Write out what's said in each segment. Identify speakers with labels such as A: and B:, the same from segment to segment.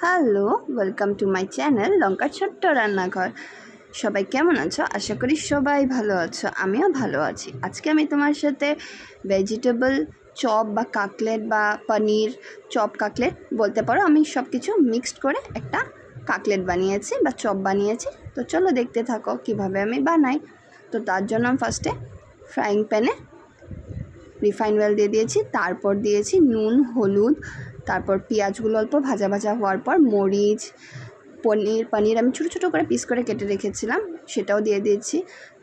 A: Hello, welcome to my channel লঙ্কার ছোট্ট রান্নাঘর। সবাই কেমন আছো? আশা করি সবাই ভালো আছো, আমিও ভালো আছি। আজকে আমি তোমার সাথে ভেজিটেবল চপ বা কাকলেট বা পনির চপ কাকলেট বলতে পারো, আমি সব কিছু মিক্সড করে একটা কাকলেট বানিয়েছি বা চপ বানিয়েছি। তো চলো দেখতে থাকো কীভাবে আমি বানাই। তো তার জন্য আমি ফার্স্টে ফ্রাইং প্যানে রিফাইন অয়েল দিয়ে দিয়েছি, তারপর দিয়েছি নুন, হলুদ, তারপর পেঁয়াজগুলো অল্প ভাজা ভাজা হওয়ার পর মরিচ, পনির আমি ছোটো ছোটো করে পিস করে কেটে রেখেছিলাম সেটাও দিয়ে দিয়েছি।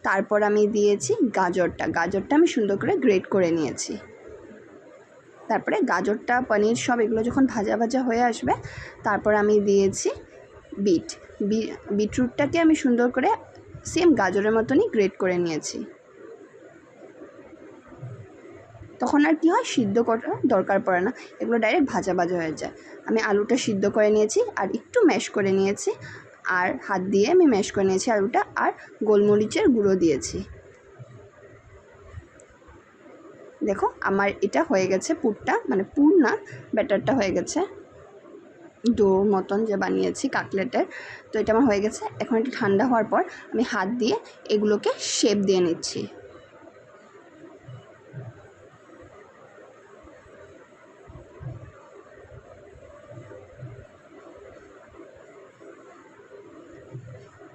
A: তারপর আমি দিয়েছি গাজরটা আমি সুন্দর করে গ্রেট করে নিয়েছি। তারপরে গাজরটা, পনির সব এগুলো যখন ভাজা ভাজা হয়ে আসবে, তারপর আমি দিয়েছি বিটরুটটাকে আমি সুন্দর করে সেম গাজরের মতনই গ্রেট করে নিয়েছি। তখন আর কি হয়, সিদ্ধ করার দরকার পড়ে না, এগুলো ডাইরেক্ট ভাজা ভাজা হয়ে যায়। আমি আলুটা সিদ্ধ করে নিয়েছি আর একটু ম্যাশ করে নিয়েছি, আর হাত দিয়ে আমি ম্যাশ করে নিয়েছি আলুটা, আর গোলমরিচের গুঁড়ো দিয়েছি। দেখো আমার এটা হয়ে গেছে পুরটা, মানে পুর না, ব্যাটারটা হয়ে গেছে ডো মতন যে বানিয়েছি কাকলেটের। তো এটা আমার হয়ে গেছে। এখন একটু ঠান্ডা হওয়ার পর আমি হাত দিয়ে এগুলোকে শেপ দিয়ে নিচ্ছি।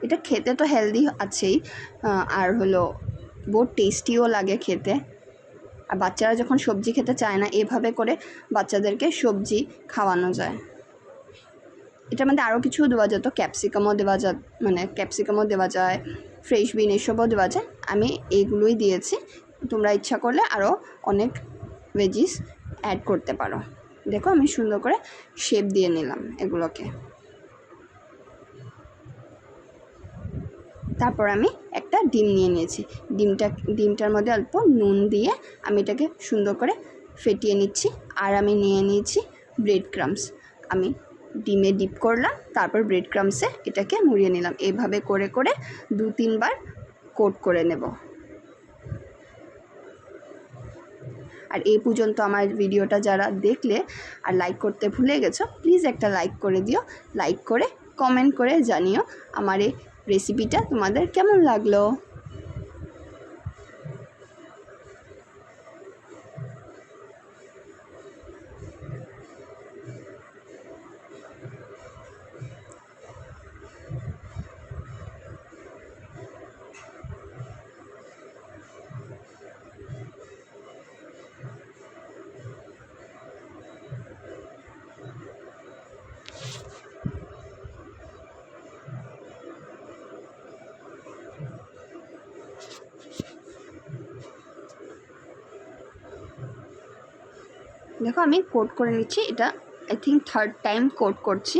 A: এটা খেতে তো হেলদি আছেই, আর হলো বহুত টেস্টিও লাগে খেতে। আর বাচ্চারা যখন সবজি খেতে চায় না, এভাবে করে বাচ্চাদেরকে সবজি খাওয়ানো যায়। এটার মধ্যে আরও কিছু দেওয়া যেত, ক্যাপসিকামও দেওয়া যায়, ফ্রেশ বিন এসবও দেওয়া যায়। আমি এইগুলোই দিয়েছি, তোমরা ইচ্ছা করলে আরও অনেক ভেজিস অ্যাড করতে পারো। দেখো আমি সুন্দর করে শেপ দিয়ে নিলাম এগুলোকে। তারপর আমি একটা ডিম নিয়ে নিয়েছি, ডিমটার মধ্যে অল্প নুন দিয়ে আমি এটাকে সুন্দর করে ফেটিয়ে নিচ্ছি। আর আমি নিয়ে নিয়েছি ব্রেড ক্রাম্বস, আমি ডিমে ডিপ করলাম, তারপর ব্রেড ক্রাম্বসে এটাকে মুড়িয়ে নিলাম। এভাবে করে করে 2-3 বার কোট করে নেব। আর এই পর্যন্ত আমার ভিডিওটা যারা দেখলে আর লাইক করতে ভুলে গেছো, প্লিজ একটা লাইক করে দিও। লাইক করে কমেন্ট করে জানিও আমার এই রেসিপিটা তোমাদের কেমন লাগলো। দেখো আমি কোট করে নিচ্ছি, এটা I think 3rd time coat করছি।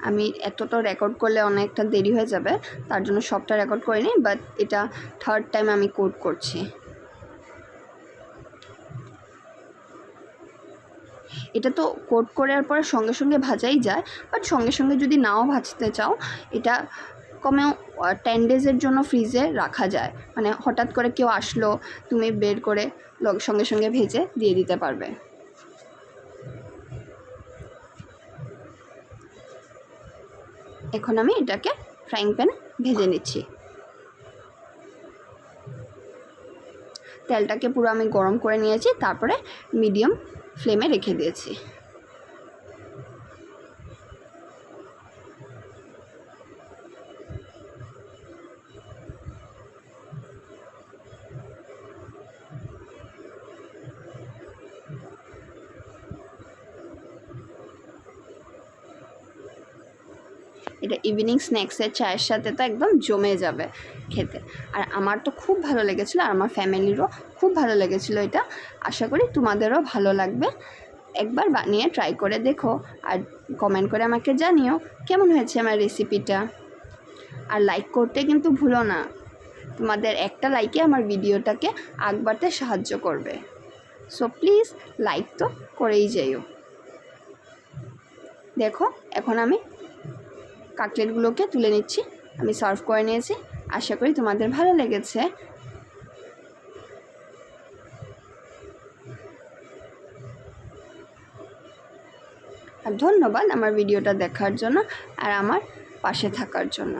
A: আমি এতটা রেকর্ড করলে অনেকটা দেরি হয়ে যাবে, তার জন্য সবটা রেকর্ড করে নিই, বাট এটা 3rd টাইম আমি কোট করছি। এটা তো কোট করার পরে সঙ্গে সঙ্গে ভাজাই যায়, বাট সঙ্গে সঙ্গে যদি নাও ভাজতে চাও, এটা কমেও 10 ডেজের জন্য ফ্রিজে রাখা যায়। মানে হঠাৎ করে কেউ আসলো, তুমি বের করে সঙ্গে সঙ্গে ভেজে দিয়ে দিতে পারবে। এখন আমি এটাকে ফ্রাইং প্যানে ভেজে নিচ্ছি। তেলটাকে পুরো আমি গরম করে নিয়েছি, তারপরে মিডিয়াম ফ্লেমে রেখে দিয়েছি। এটা ইভিনিং স্ন্যাক্সের চায়ের সাথে তো একদম জমে যাবে খেতে। আর আমার তো খুব ভালো লেগেছিলো, আর আমার ফ্যামিলিরও খুব ভালো লেগেছিলো এটা। আশা করি তোমাদেরও ভালো লাগবে। একবার বানিয়ে ট্রাই করে দেখো, আর কমেন্ট করে আমাকে জানিও কেমন হয়েছে আমার রেসিপিটা। আর লাইক করতে কিন্তু ভুলো না, তোমাদের একটা লাইকে আমার ভিডিওটাকে আগ বাড়তে সাহায্য করবে। সো প্লিজ লাইক তো করেই যাইও। দেখো এখন আমি কাটলেটগুলোকে তুলে নিচ্ছি, আমি সার্ভ করে নিয়েছি। আশা করি তোমাদের ভালো লেগেছে। আর ধন্যবাদ আমার ভিডিওটা দেখার জন্য আর আমার পাশে থাকার জন্য।